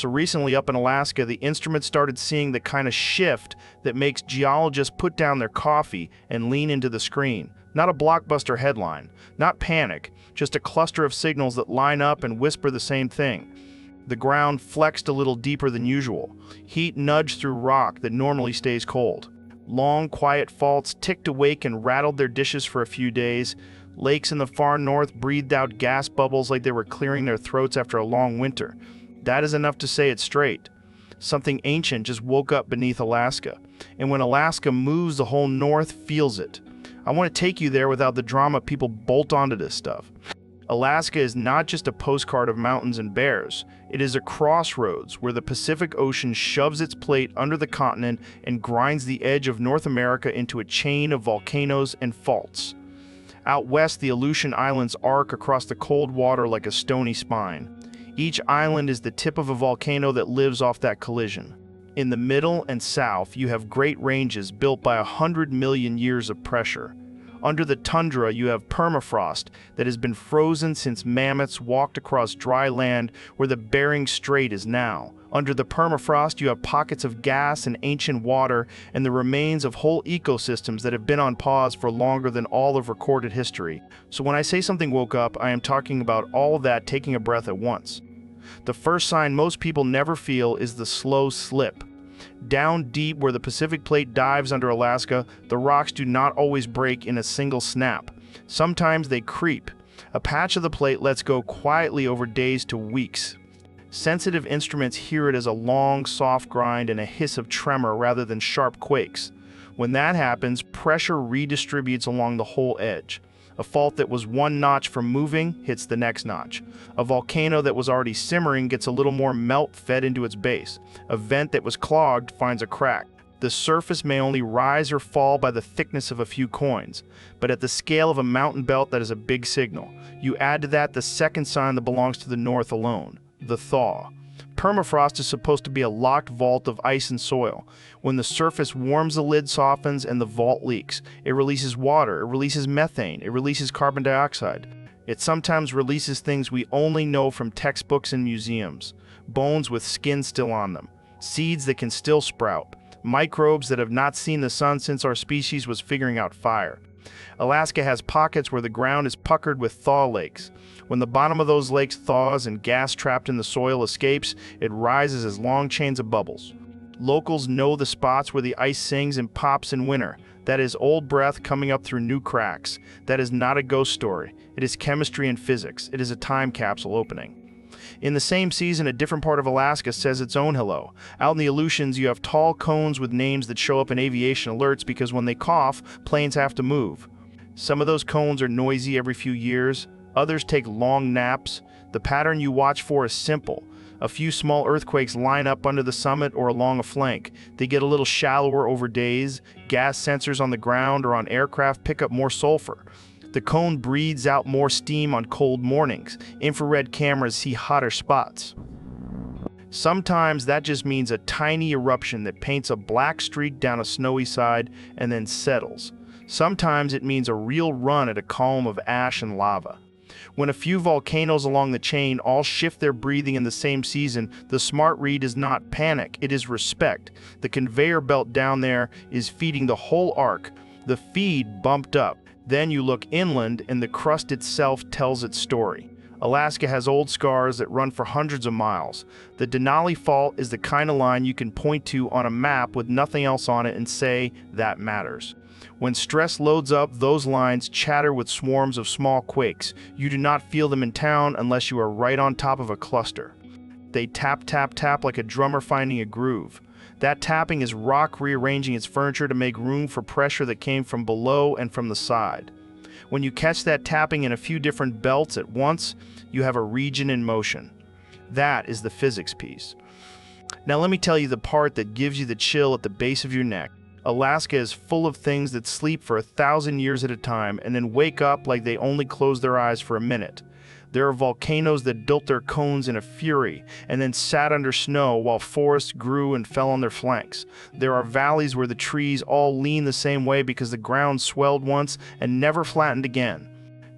So recently up in Alaska, the instruments started seeing the kind of shift that makes geologists put down their coffee and lean into the screen. Not a blockbuster headline, not panic, just a cluster of signals that line up and whisper the same thing. The ground flexed a little deeper than usual. Heat nudged through rock that normally stays cold. Long, quiet faults ticked awake and rattled their dishes for a few days. Lakes in the far north breathed out gas bubbles like they were clearing their throats after a long winter. That is enough to say it straight. Something ancient just woke up beneath Alaska. And when Alaska moves, the whole north feels it. I want to take you there without the drama people bolt onto this stuff. Alaska is not just a postcard of mountains and bears. It is a crossroads where the Pacific Ocean shoves its plate under the continent and grinds the edge of North America into a chain of volcanoes and faults. Out west, the Aleutian Islands arc across the cold water like a stony spine. Each island is the tip of a volcano that lives off that collision. In the middle and south, you have great ranges built by 100 million years of pressure. Under the tundra, you have permafrost that has been frozen since mammoths walked across dry land where the Bering Strait is now. Under the permafrost, you have pockets of gas and ancient water and the remains of whole ecosystems that have been on pause for longer than all of recorded history. So when I say something woke up, I am talking about all of that taking a breath at once. The first sign most people never feel is the slow slip. Down deep where the Pacific Plate dives under Alaska, the rocks do not always break in a single snap. Sometimes they creep. A patch of the plate lets go quietly over days to weeks. Sensitive instruments hear it as a long, soft grind and a hiss of tremor rather than sharp quakes. When that happens, pressure redistributes along the whole edge. A fault that was one notch from moving hits the next notch. A volcano that was already simmering gets a little more melt fed into its base. A vent that was clogged finds a crack. The surface may only rise or fall by the thickness of a few coins, but at the scale of a mountain belt, that is a big signal. You add to that the second sign that belongs to the north alone, the thaw. Permafrost is supposed to be a locked vault of ice and soil. When the surface warms, the lid softens and the vault leaks. It releases water, it releases methane, it releases carbon dioxide. It sometimes releases things we only know from textbooks and museums. Bones with skin still on them. Seeds that can still sprout. Microbes that have not seen the sun since our species was figuring out fire. Alaska has pockets where the ground is puckered with thaw lakes. When the bottom of those lakes thaws and gas trapped in the soil escapes, it rises as long chains of bubbles. Locals know the spots where the ice sings and pops in winter. That is old breath coming up through new cracks. That is not a ghost story. It is chemistry and physics. It is a time capsule opening. In the same season, a different part of Alaska says its own hello. Out in the Aleutians, you have tall cones with names that show up in aviation alerts because when they cough, planes have to move. Some of those cones are noisy every few years. Others take long naps. The pattern you watch for is simple. A few small earthquakes line up under the summit or along a flank. They get a little shallower over days. Gas sensors on the ground or on aircraft pick up more sulfur. The cone breathes out more steam on cold mornings. Infrared cameras see hotter spots. Sometimes that just means a tiny eruption that paints a black streak down a snowy side and then settles. Sometimes it means a real run at a column of ash and lava. When a few volcanoes along the chain all shift their breathing in the same season, the smart read is not panic, it is respect. The conveyor belt down there is feeding the whole arc. The feed bumped up. Then you look inland and the crust itself tells its story. Alaska has old scars that run for hundreds of miles. The Denali Fault is the kind of line you can point to on a map with nothing else on it and say, that matters. When stress loads up, those lines chatter with swarms of small quakes. You do not feel them in town unless you are right on top of a cluster. They tap, tap, tap like a drummer finding a groove. That tapping is rock rearranging its furniture to make room for pressure that came from below and from the side. When you catch that tapping in a few different belts at once, you have a region in motion. That is the physics piece. Now let me tell you the part that gives you the chill at the base of your neck. Alaska is full of things that sleep for 1,000 years at a time and then wake up like they only close their eyes for a minute. There are volcanoes that built their cones in a fury and then sat under snow while forests grew and fell on their flanks. There are valleys where the trees all lean the same way because the ground swelled once and never flattened again.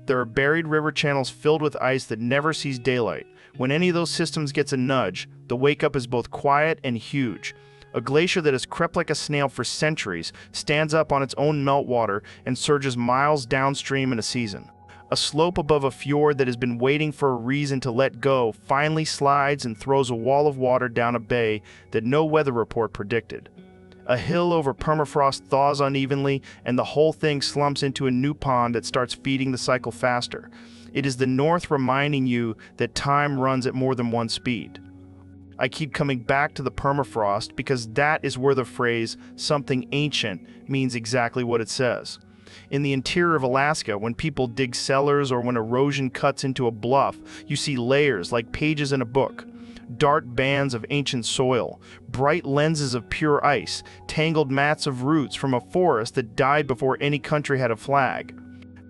There are buried river channels filled with ice that never sees daylight, When any of those systems gets a nudge, the wake-up is both quiet and huge. A glacier that has crept like a snail for centuries stands up on its own meltwater and surges miles downstream in a season. A slope above a fjord that has been waiting for a reason to let go finally slides and throws a wall of water down a bay that no weather report predicted. A hill over permafrost thaws unevenly, and the whole thing slumps into a new pond that starts feeding the cycle faster. It is the North reminding you that time runs at more than one speed. I keep coming back to the permafrost because that is where the phrase "something ancient" means exactly what it says. In the interior of Alaska, when people dig cellars or when erosion cuts into a bluff, you see layers like pages in a book. Dark bands of ancient soil, bright lenses of pure ice, tangled mats of roots from a forest that died before any country had a flag.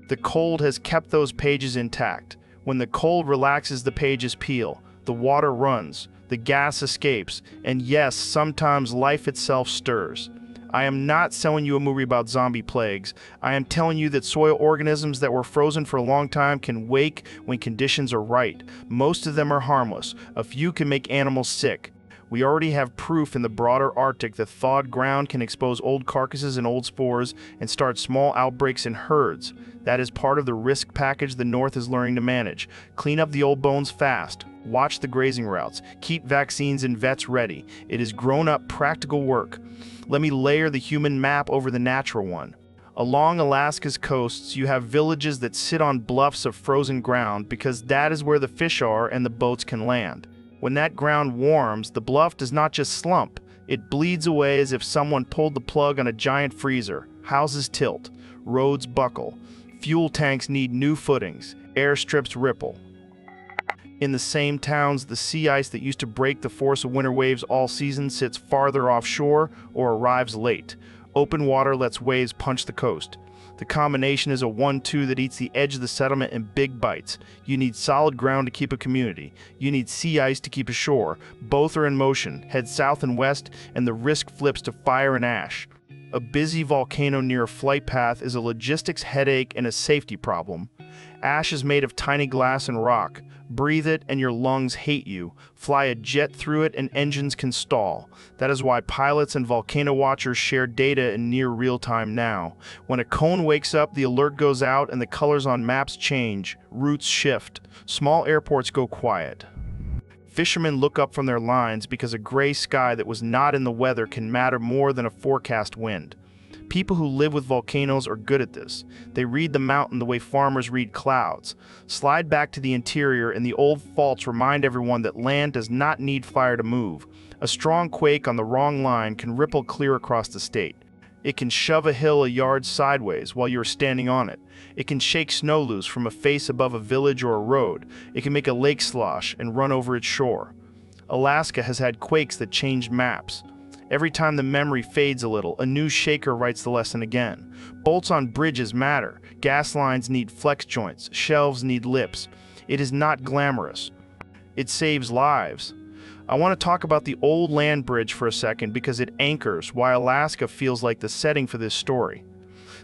The cold has kept those pages intact. When the cold relaxes, the pages peel, the water runs, the gas escapes, and yes, sometimes life itself stirs. I am not selling you a movie about zombie plagues. I am telling you that soil organisms that were frozen for a long time can wake when conditions are right. Most of them are harmless. A few can make animals sick. We already have proof in the broader Arctic that thawed ground can expose old carcasses and old spores and start small outbreaks in herds. That is part of the risk package the North is learning to manage. Clean up the old bones fast. Watch the grazing routes. Keep vaccines and vets ready. It is grown-up, practical work. Let me layer the human map over the natural one. Along Alaska's coasts, you have villages that sit on bluffs of frozen ground because that is where the fish are and the boats can land. When that ground warms, the bluff does not just slump. It bleeds away as if someone pulled the plug on a giant freezer. Houses tilt. Roads buckle. Fuel tanks need new footings. Airstrips ripple. In the same towns, the sea ice that used to break the force of winter waves all season sits farther offshore or arrives late. Open water lets waves punch the coast. The combination is a 1-2 that eats the edge of the settlement in big bites. You need solid ground to keep a community. You need sea ice to keep ashore. Both are in motion, head south and west, and the risk flips to fire and ash. A busy volcano near a flight path is a logistics headache and a safety problem. Ash is made of tiny glass and rock. Breathe it and your lungs hate you. Fly a jet through it and engines can stall. That is why pilots and volcano watchers share data in near real time now. When a cone wakes up, the alert goes out and the colors on maps change. Routes shift. Small airports go quiet. Fishermen look up from their lines because a gray sky that was not in the weather can matter more than a forecast wind. People who live with volcanoes are good at this. They read the mountain the way farmers read clouds. Slide back to the interior and the old faults remind everyone that land does not need fire to move. A strong quake on the wrong line can ripple clear across the state. It can shove a hill a yard sideways while you're standing on it. It can shake snow loose from a face above a village or a road. It can make a lake slosh and run over its shore. Alaska has had quakes that changed maps. Every time the memory fades a little, a new shaker writes the lesson again. Bolts on bridges matter. Gas lines need flex joints. Shelves need lips. It is not glamorous. It saves lives. I want to talk about the old land bridge for a second because it anchors why Alaska feels like the setting for this story.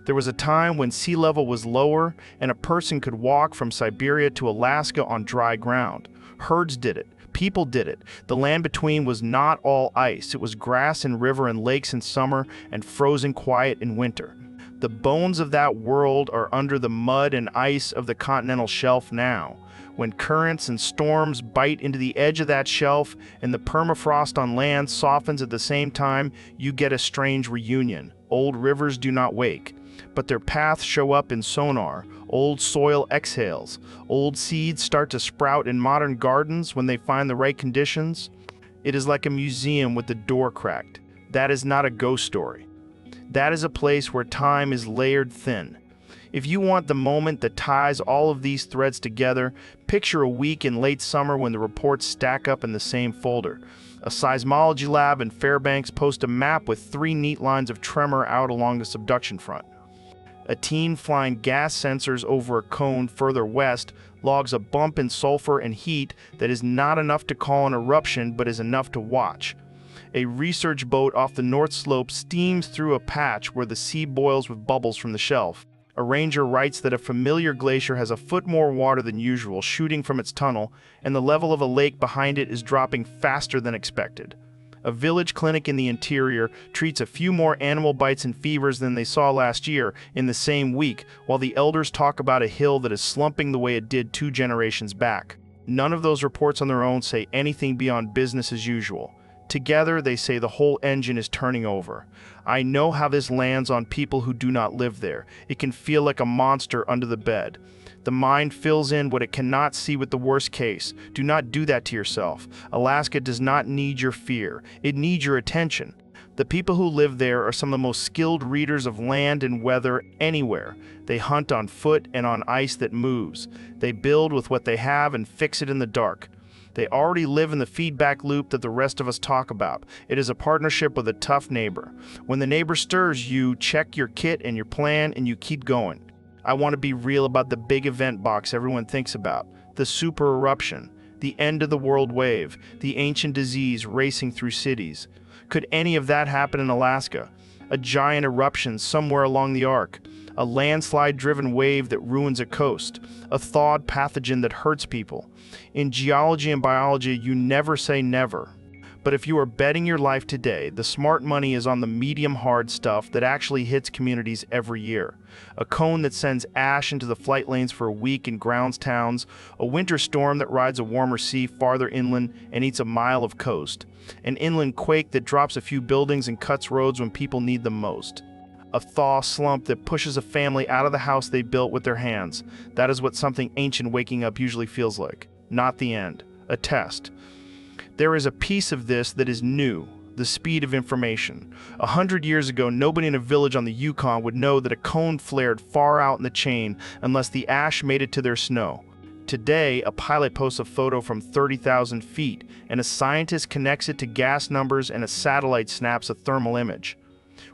There was a time when sea level was lower and a person could walk from Siberia to Alaska on dry ground. Herds did it. People did it. The land between was not all ice. It was grass and river and lakes in summer and frozen quiet in winter. The bones of that world are under the mud and ice of the continental shelf now. When currents and storms bite into the edge of that shelf and the permafrost on land softens at the same time, you get a strange reunion. Old rivers do not wake, but their paths show up in sonar. Old soil exhales. Old seeds start to sprout in modern gardens when they find the right conditions. It is like a museum with the door cracked. That is not a ghost story. That is a place where time is layered thin. If you want the moment that ties all of these threads together, picture a week in late summer when the reports stack up in the same folder. A seismology lab in Fairbanks posts a map with 3 neat lines of tremor out along the subduction front. A teen flying gas sensors over a cone further west logs a bump in sulfur and heat that is not enough to call an eruption but is enough to watch. A research boat off the North Slope steams through a patch where the sea boils with bubbles from the shelf. A ranger writes that a familiar glacier has a foot more water than usual shooting from its tunnel, and the level of a lake behind it is dropping faster than expected. A village clinic in the interior treats a few more animal bites and fevers than they saw last year in the same week, while the elders talk about a hill that is slumping the way it did 2 generations back. None of those reports on their own say anything beyond business as usual. Together, they say the whole engine is turning over. I know how this lands on people who do not live there. It can feel like a monster under the bed. The mind fills in what it cannot see with the worst case. Do not do that to yourself. Alaska does not need your fear. It needs your attention. The people who live there are some of the most skilled readers of land and weather anywhere. They hunt on foot and on ice that moves. They build with what they have and fix it in the dark. They already live in the feedback loop that the rest of us talk about. It is a partnership with a tough neighbor. When the neighbor stirs, you check your kit and your plan and you keep going. I want to be real about the big event box everyone thinks about. The super eruption, the end of the world wave, the ancient disease racing through cities. Could any of that happen in Alaska? A giant eruption somewhere along the arc. A landslide-driven wave that ruins a coast. A thawed pathogen that hurts people. In geology and biology, you never say never. But if you are betting your life today, the smart money is on the medium-hard stuff that actually hits communities every year. A cone that sends ash into the flight lanes for a week and grounds towns. A winter storm that rides a warmer sea farther inland and eats a mile of coast. An inland quake that drops a few buildings and cuts roads when people need them most. A thaw slump that pushes a family out of the house they built with their hands. That is what something ancient waking up usually feels like. Not the end. A test. There is a piece of this that is new, the speed of information. 100 years ago, nobody in a village on the Yukon would know that a cone flared far out in the chain unless the ash made it to their snow. Today, a pilot posts a photo from 30,000 feet, and a scientist connects it to gas numbers and a satellite snaps a thermal image.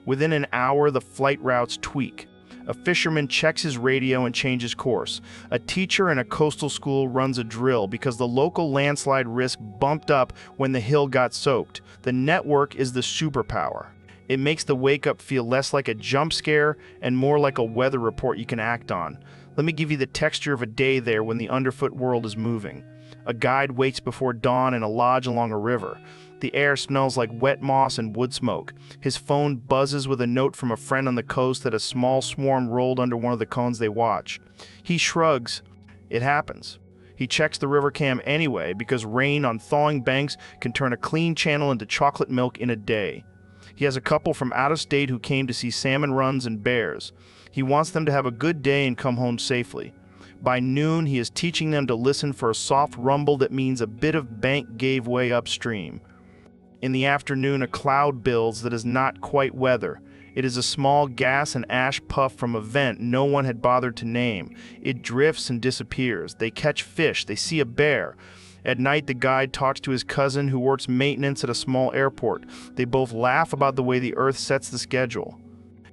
Within an hour, the flight routes tweak. A fisherman checks his radio and changes course. A teacher in a coastal school runs a drill because the local landslide risk bumped up when the hill got soaked. The network is the superpower. It makes the wake-up feel less like a jump scare and more like a weather report you can act on. Let me give you the texture of a day there when the underfoot world is moving. A guide waits before dawn in a lodge along a river. The air smells like wet moss and wood smoke. His phone buzzes with a note from a friend on the coast that a small swarm rolled under one of the cones they watch. He shrugs. It happens. He checks the river cam anyway because rain on thawing banks can turn a clean channel into chocolate milk in a day. He has a couple from out of state who came to see salmon runs and bears. He wants them to have a good day and come home safely. By noon, he is teaching them to listen for a soft rumble that means a bit of bank gave way upstream. In the afternoon, a cloud builds that is not quite weather. It is a small gas and ash puff from a vent no one had bothered to name. It drifts and disappears. They catch fish. They see a bear. At night, the guide talks to his cousin who works maintenance at a small airport. They both laugh about the way the Earth sets the schedule.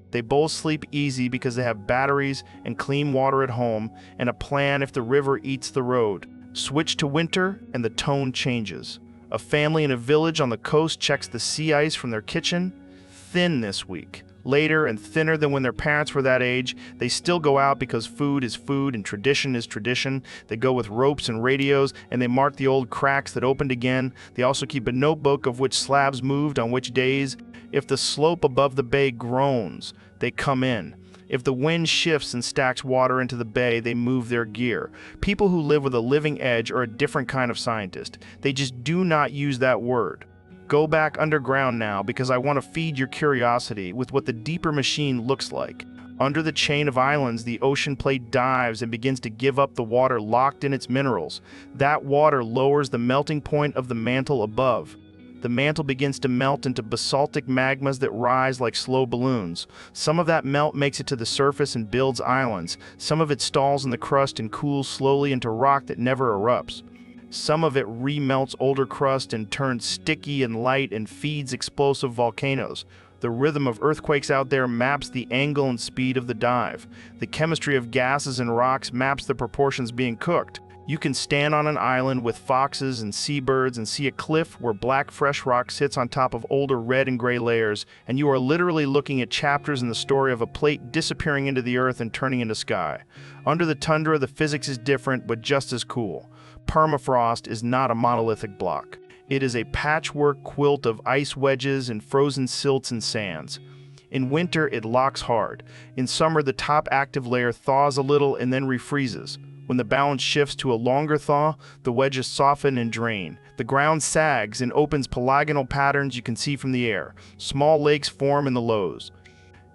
They both sleep easy because they have batteries and clean water at home and a plan if the river eats the road. Switch to winter and the tone changes. A family in a village on the coast checks the sea ice from their kitchen. Thin this week. Later and thinner than when their parents were that age. They still go out because food is food and tradition is tradition. They go with ropes and radios and they mark the old cracks that opened again. They also keep a notebook of which slabs moved on which days. If the slope above the bay groans, they come in. If the wind shifts and stacks water into the bay, they move their gear. People who live with a living edge are a different kind of scientist. They just do not use that word. Go back underground now because I want to feed your curiosity with what the deeper machine looks like. Under the chain of islands, the ocean plate dives and begins to give up the water locked in its minerals. That water lowers the melting point of the mantle above. The mantle begins to melt into basaltic magmas that rise like slow balloons. Some of that melt makes it to the surface and builds islands. Some of it stalls in the crust and cools slowly into rock that never erupts. Some of it remelts older crust and turns sticky and light and feeds explosive volcanoes. The rhythm of earthquakes out there maps the angle and speed of the dive. The chemistry of gases and rocks maps the proportions being cooked. You can stand on an island with foxes and seabirds and see a cliff where black fresh rock sits on top of older red and gray layers, and you are literally looking at chapters in the story of a plate disappearing into the earth and turning into sky. Under the tundra, the physics is different, but just as cool. Permafrost is not a monolithic block. It is a patchwork quilt of ice wedges and frozen silts and sands. In winter, it locks hard. In summer, the top active layer thaws a little and then refreezes. When the balance shifts to a longer thaw, the wedges soften and drain. The ground sags and opens polygonal patterns you can see from the air. Small lakes form in the lows.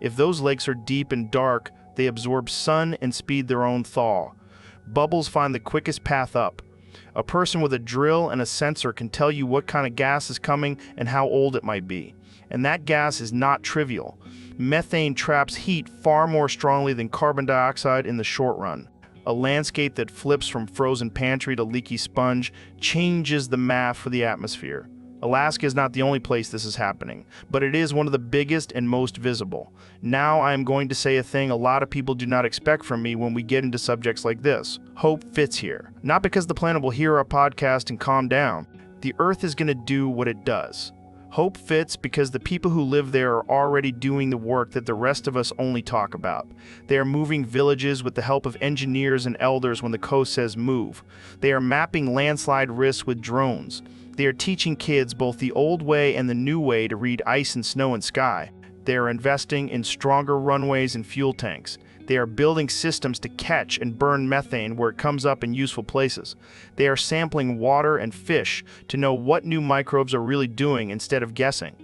If those lakes are deep and dark, they absorb sun and speed their own thaw. Bubbles find the quickest path up. A person with a drill and a sensor can tell you what kind of gas is coming and how old it might be. And that gas is not trivial. Methane traps heat far more strongly than carbon dioxide in the short run. A landscape that flips from frozen pantry to leaky sponge changes the math for the atmosphere. Alaska is not the only place this is happening, but it is one of the biggest and most visible. Now I am going to say a thing a lot of people do not expect from me when we get into subjects like this. Hope fits here. Not because the planet will hear our podcast and calm down. The Earth is going to do what it does. Hope fits because the people who live there are already doing the work that the rest of us only talk about. They are moving villages with the help of engineers and elders when the coast says move. They are mapping landslide risks with drones. They are teaching kids both the old way and the new way to read ice and snow and sky. They are investing in stronger runways and fuel tanks. They are building systems to catch and burn methane where it comes up in useful places. They are sampling water and fish to know what new microbes are really doing instead of guessing.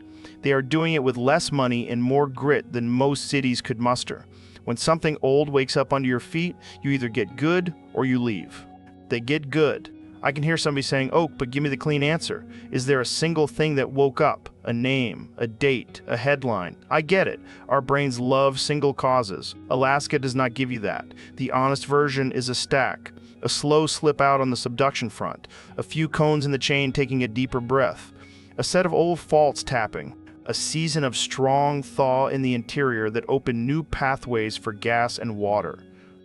They are doing it with less money and more grit than most cities could muster. When something old wakes up under your feet, you either get good or you leave. They get good. I can hear somebody saying, "Oh, but give me the clean answer." Is there a single thing that woke up? A name, a date, a headline? I get it. Our brains love single causes. Alaska does not give you that. The honest version is a stack. A slow slip out on the subduction front. A few cones in the chain taking a deeper breath. A set of old faults tapping. A season of strong thaw in the interior that opened new pathways for gas and water.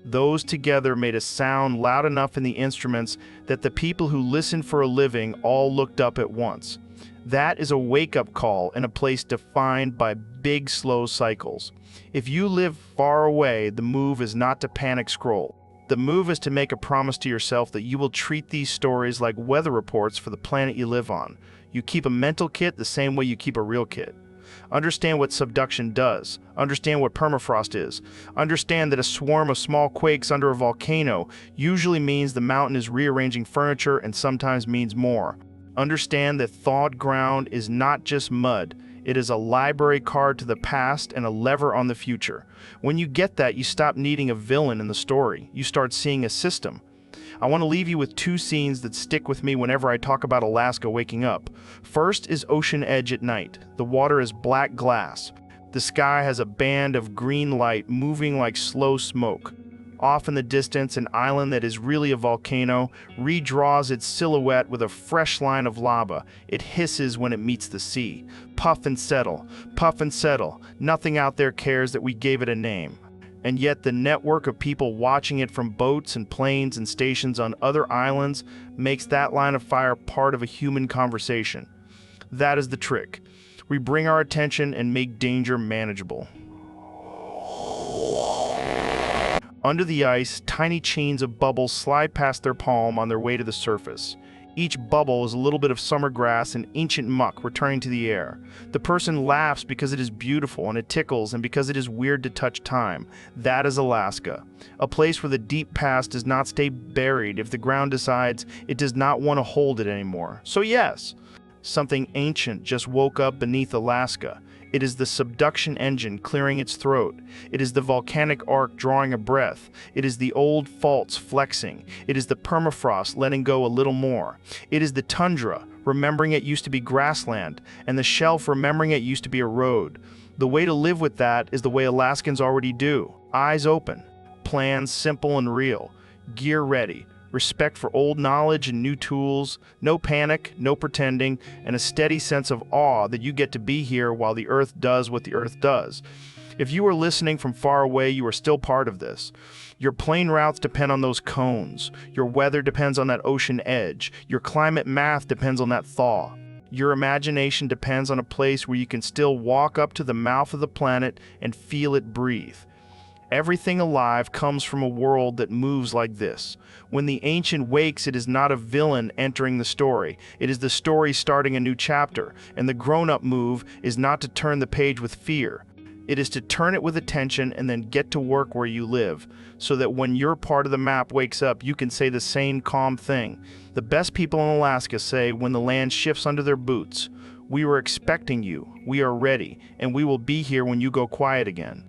Those together made a sound loud enough in the instruments that the people who listened for a living all looked up at once. That is a wake-up call in a place defined by big, slow cycles. If you live far away, the move is not to panic scroll. The move is to make a promise to yourself that you will treat these stories like weather reports for the planet you live on. You keep a mental kit the same way you keep a real kit. Understand what subduction does. Understand what permafrost is. Understand that a swarm of small quakes under a volcano usually means the mountain is rearranging furniture and sometimes means more. Understand that thawed ground is not just mud. It is a library card to the past and a lever on the future. When you get that, you stop needing a villain in the story. You start seeing a system. I want to leave you with two scenes that stick with me whenever I talk about Alaska waking up. First is ocean edge at night. The water is black glass. The sky has a band of green light moving like slow smoke. Off in the distance, an island that is really a volcano redraws its silhouette with a fresh line of lava. It hisses when it meets the sea. Puff and settle, puff and settle. Nothing out there cares that we gave it a name. And yet the network of people watching it from boats and planes and stations on other islands makes that line of fire part of a human conversation. That is the trick. We bring our attention and make danger manageable. Under the ice, tiny chains of bubbles slide past their palm on their way to the surface. Each bubble is a little bit of summer grass and ancient muck returning to the air. The person laughs because it is beautiful and it tickles and because it is weird to touch time. That is Alaska. A place where the deep past does not stay buried if the ground decides it does not want to hold it anymore. So yes, something ancient just woke up beneath Alaska. It is the subduction engine clearing its throat. It is the volcanic arc drawing a breath. It is the old faults flexing. It is the permafrost letting go a little more. It is the tundra, remembering it used to be grassland, and the shelf remembering it used to be a road. The way to live with that is the way Alaskans already do. Eyes open. Plans simple and real. Gear ready. Respect for old knowledge and new tools, no panic, no pretending, and a steady sense of awe that you get to be here while the Earth does what the Earth does. If you are listening from far away, you are still part of this. Your plane routes depend on those cones. Your weather depends on that ocean edge. Your climate math depends on that thaw. Your imagination depends on a place where you can still walk up to the mouth of the planet and feel it breathe. Everything alive comes from a world that moves like this. When the ancient wakes, it is not a villain entering the story. It is the story starting a new chapter, and the grown-up move is not to turn the page with fear. It is to turn it with attention and then get to work where you live, so that when your part of the map wakes up, you can say the same calm thing. The best people in Alaska say when the land shifts under their boots, "We were expecting you, we are ready, and we will be here when you go quiet again."